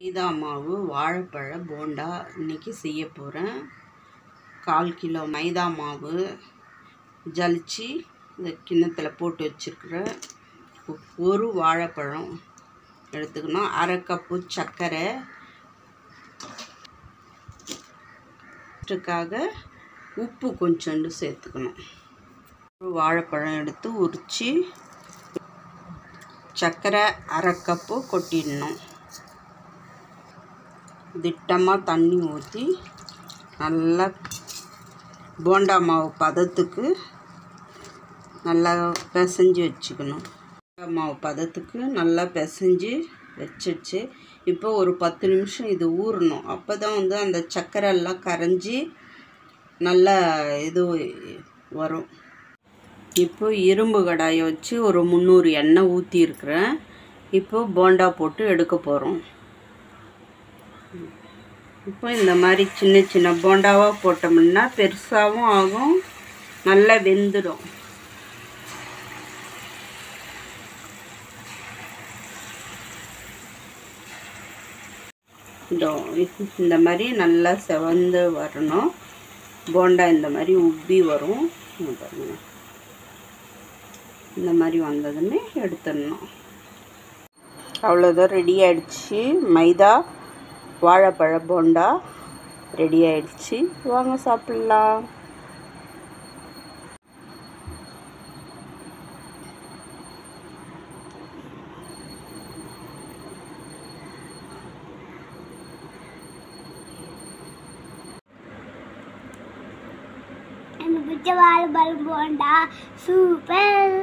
மைதா மாவு வாழைப்பழ போண்டா இன்றைக்கி செய்ய போகிறேன். 1/4 கிலோ மைதா மாவு ஜலிச்சு இந்த கிண்ணத்தில் போட்டு வச்சுருக்கிறேன். ஒரு வாழைப்பழம் எடுத்துக்கணும். 1/2 கப்பு சர்க்கரை, உப்பு கொஞ்சோண்டு சேர்த்துக்கணும். ஒரு வாழைப்பழம் எடுத்து உரித்து சர்க்கரை 1/2 கப்பு கொட்டிடணும். திட்டமாக தண்ணி ஊற்றி நல்லா போண்டா மாவு பதத்துக்கு நல்லா பிசைஞ்சு வச்சுக்கணும். போண்டா மாவு பதத்துக்கு நல்லா பிசைஞ்சு வச்சிடுச்சு. இப்போ ஒரு 10 நிமிஷம் இது ஊறணும். அப்போ தான் அந்த சர்க்கரை எல்லாம் கரைஞ்சி நல்லா இது வரும். இப்போ இரும்பு கடாயை வச்சு ஒரு 300 எண்ணெய் ஊற்றிருக்கிறேன். இப்போ போண்டா போட்டு எடுக்க போகிறோம். இப்போ இந்த மாதிரி சின்ன சின்ன போண்டாவாக போட்டோம்னா பெருசாகவும் ஆகும், நல்லா வெந்துடும். இந்த மாதிரி நல்லா செவந்து வரணும். போண்டா இந்த மாதிரி உப்பி வரும். இந்த மாதிரி வந்ததுன்னு எடுத்துடணும். அவ்வளோதான், ரெடி ஆகிடுச்சு. மைதா வாழைப்பழ போண்டா ரெடி ஆகிடுச்சு. வாங்க சாப்பிட்லாம். எனக்கு பிடிச்ச வாழைப்பழ போண்டா சூப்பர்.